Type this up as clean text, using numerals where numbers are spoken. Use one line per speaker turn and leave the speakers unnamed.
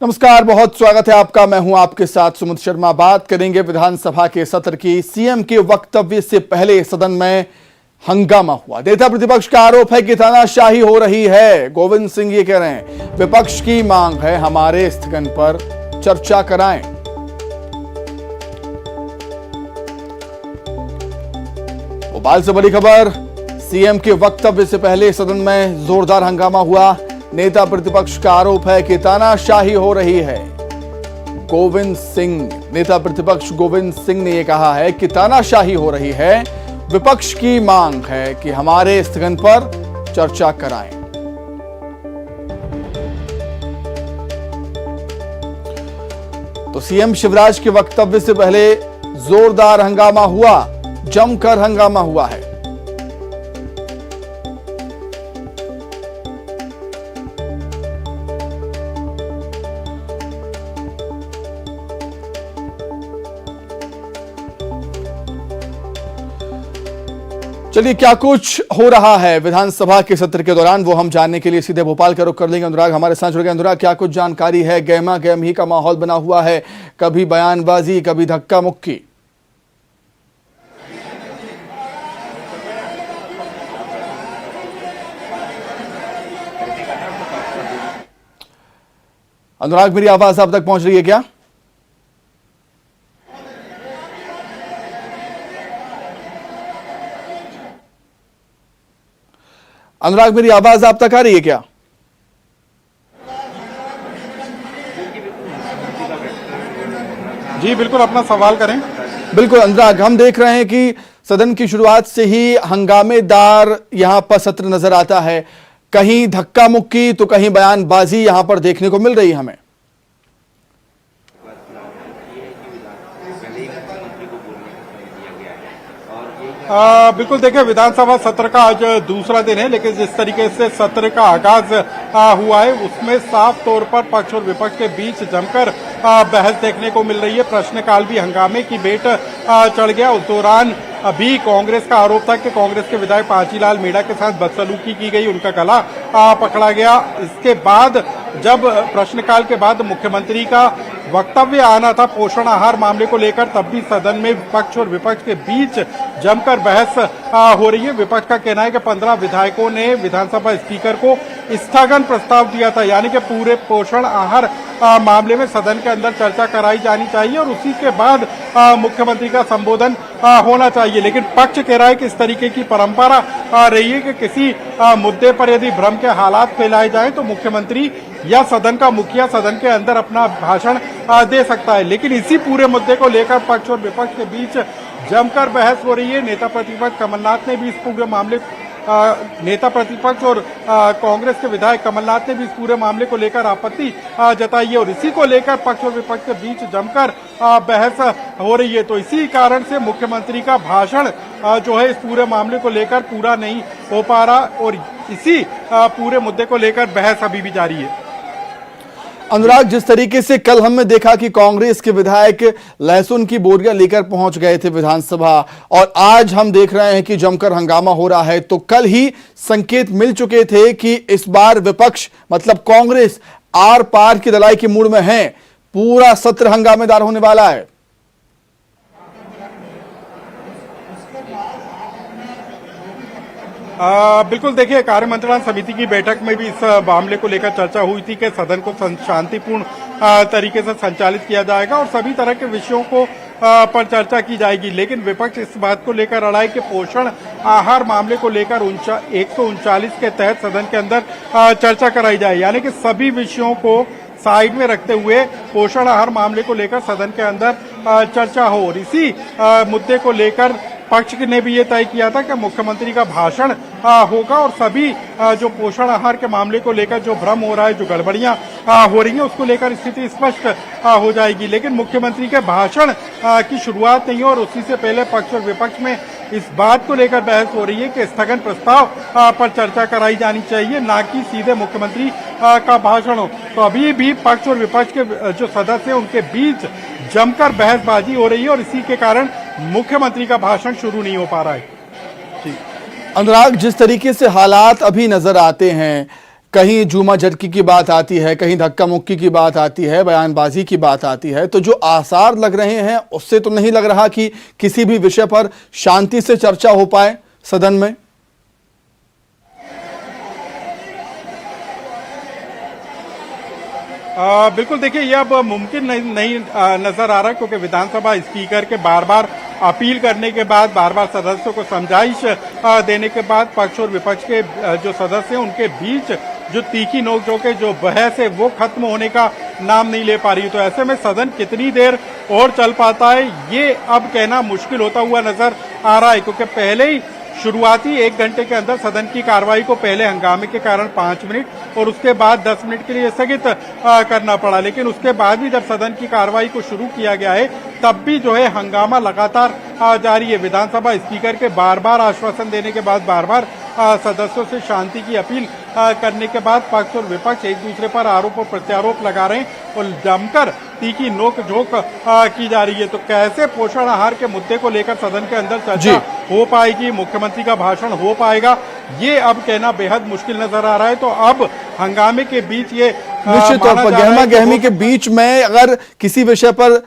नमस्कार, बहुत स्वागत है आपका। मैं हूं आपके साथ सुमित शर्मा। बात करेंगे विधानसभा के सत्र की। सीएम के वक्तव्य से पहले सदन में हंगामा हुआ। नेता प्रतिपक्ष का आरोप है कि तानाशाही हो रही है। गोविंद सिंह ये कह रहे हैं, विपक्ष की मांग है हमारे स्थगन पर चर्चा कराएं। भोपाल से बड़ी खबर, सीएम के वक्तव्य से पहले सदन में जोरदार हंगामा हुआ। नेता प्रतिपक्ष का आरोप है कि तानाशाही हो रही है। नेता प्रतिपक्ष गोविंद सिंह ने यह कहा है कि तानाशाही हो रही है। विपक्ष की मांग है कि हमारे स्थगन पर चर्चा कराएं। तो सीएम शिवराज के वक्तव्य से पहले जोरदार हंगामा हुआ, जमकर हंगामा हुआ है। चलिए, क्या कुछ हो रहा है विधानसभा के सत्र के दौरान वो हम जानने के लिए सीधे भोपाल का रुख कर लेंगे। अनुराग हमारे साथ जुड़ गए। अनुराग, क्या कुछ जानकारी है? गहमा गहमी का माहौल बना हुआ है, कभी बयानबाजी, कभी धक्का मुक्की। अनुराग, मेरी आवाज आप तक पहुंच रही है क्या? अनुराग, मेरी आवाज आप तक आ रही है क्या?
जी बिल्कुल, अपना सवाल करें।
बिल्कुल अनुराग, हम देख रहे हैं कि सदन की शुरुआत से ही हंगामेदार यहां पर सत्र नजर आता है। कहीं धक्का मुक्की तो कहीं बयानबाजी यहां पर देखने को मिल रही है हमें।
बिल्कुल, देखिए विधानसभा सत्र का आज दूसरा दिन है, लेकिन जिस तरीके से सत्र का आगाज हुआ है उसमें साफ तौर पर पक्ष और विपक्ष के बीच जमकर बहस देखने को मिल रही है। प्रश्नकाल भी हंगामे की भेंट चढ़ गया। उस दौरान अभी कांग्रेस का आरोप था कि कांग्रेस के विधायक पांचीलाल मीणा के साथ बदसलूकी की गई, उनका गला पकड़ा गया। इसके बाद जब प्रश्नकाल के बाद मुख्यमंत्री का वक्तव्य आना था पोषण आहार मामले को लेकर, तब भी सदन में पक्ष और विपक्ष के बीच जमकर बहस हो रही है। विपक्ष का कहना है कि 15 विधायकों ने विधानसभा स्पीकर को स्थगन प्रस्ताव दिया था, यानी कि पूरे पोषण आहार मामले में सदन के अंदर चर्चा कराई जानी चाहिए और उसी के बाद मुख्यमंत्री का संबोधन होना चाहिए। लेकिन पक्ष कह रहा है कि इस तरीके की परंपरा रही है कि किसी मुद्दे पर यदि भ्रम के हालात फैलाए जाएं तो मुख्यमंत्री या सदन का मुखिया सदन के अंदर अपना भाषण दे सकता है। लेकिन इसी पूरे मुद्दे को लेकर पक्ष और विपक्ष के बीच जमकर बहस हो रही है। नेता प्रतिपक्ष कमलनाथ ने भी इस पूरे मामले नेता प्रतिपक्ष और कांग्रेस के विधायक कमलनाथ ने भी इस पूरे मामले को लेकर आपत्ति जताई है और इसी को लेकर पक्ष और विपक्ष के बीच जमकर बहस हो रही है। तो इसी कारण से मुख्यमंत्री का भाषण जो है इस पूरे मामले को लेकर पूरा नहीं हो पा रहा और इसी पूरे मुद्दे को लेकर बहस अभी भी जारी है।
अनुराग, जिस तरीके से कल हमने देखा कि कांग्रेस के विधायक लहसुन की बोरियां लेकर पहुंच गए थे विधानसभा, और आज हम देख रहे हैं कि जमकर हंगामा हो रहा है, तो कल ही संकेत मिल चुके थे कि इस बार विपक्ष मतलब कांग्रेस आर पार की लड़ाई के मूड में है। पूरा सत्र हंगामेदार होने वाला है।
बिल्कुल, देखिए कार्य मंत्रणा समिति की बैठक में भी इस मामले को लेकर चर्चा हुई थी कि सदन को शांतिपूर्ण तरीके से संचालित किया जाएगा और सभी तरह के विषयों को पर चर्चा की जाएगी। लेकिन विपक्ष इस बात को लेकर अड़ा है कि पोषण आहार मामले को लेकर 139 के तहत सदन के अंदर चर्चा कराई जाए, यानी कि सभी विषयों को साइड में रखते हुए पोषण आहार मामले को लेकर सदन के अंदर चर्चा हो। और इसी मुद्दे को लेकर पक्ष ने भी ये तय किया था कि मुख्यमंत्री का भाषण होगा और सभी जो पोषण आहार के मामले को लेकर जो भ्रम हो रहा है, जो गड़बड़ियां हो रही हैं, उसको लेकर स्थिति स्पष्ट हो जाएगी। लेकिन मुख्यमंत्री के भाषण की शुरुआत नहीं हो और उसी से पहले पक्ष और विपक्ष में इस बात को लेकर बहस हो रही है कि स्थगन प्रस्ताव पर चर्चा कराई जानी चाहिए, ना कि सीधे मुख्यमंत्री का भाषण हो। तो अभी भी पक्ष और विपक्ष के जो सदस्य हैं उनके बीच जमकर बहसबाजी हो रही है और इसी के कारण मुख्यमंत्री का भाषण शुरू नहीं हो पा रहा है।
अनुराग, जिस तरीके से हालात अभी नजर आते हैं कहीं जूमा झटकी की बात आती है, कहीं धक्का मुक्की की बात आती है, बयानबाजी की बात आती है, तो जो आसार लग रहे हैं उससे तो नहीं लग रहा कि किसी भी विषय पर शांति से चर्चा हो पाए सदन में।
बिल्कुल देखिए, ये अब मुमकिन नहीं नजर आ रहा, क्योंकि विधानसभा स्पीकर के बार बार अपील करने के बाद, बार बार सदस्यों को समझाइश देने के बाद पक्ष और विपक्ष के जो सदस्य हैं उनके बीच जो तीखी नोकझोंक है, जो बहस है, वो खत्म होने का नाम नहीं ले पा रही। तो ऐसे में सदन कितनी देर और चल पाता है, ये अब कहना मुश्किल होता हुआ नजर आ रहा है, क्योंकि पहले ही शुरुआती 1 घंटे के अंदर सदन की कार्रवाई को पहले हंगामे के कारण 5 मिनट और उसके बाद 10 मिनट के लिए स्थगित करना पड़ा। लेकिन उसके बाद भी जब सदन की कार्रवाई को शुरू किया गया है, तब भी जो है हंगामा लगातार जारी है। विधानसभा स्पीकर के बार बार आश्वासन देने के बाद, बार बार सदस्यों से शांति की अपील करने के बाद पक्ष और विपक्ष एक दूसरे पर आरोप और प्रत्यारोप लगा रहे हैं और जमकर तीखी नोक-झोंक की जा रही है। तो कैसे पोषण आहार के मुद्दे को लेकर सदन के अंदर चर्चा हो पाएगी, मुख्यमंत्री का भाषण हो पाएगा, ये अब कहना बेहद मुश्किल नजर आ रहा है। तो अब हंगामे के बीच ये
निश्चित तौर पर गहमा गहमी के बीच में अगर किसी विषय पर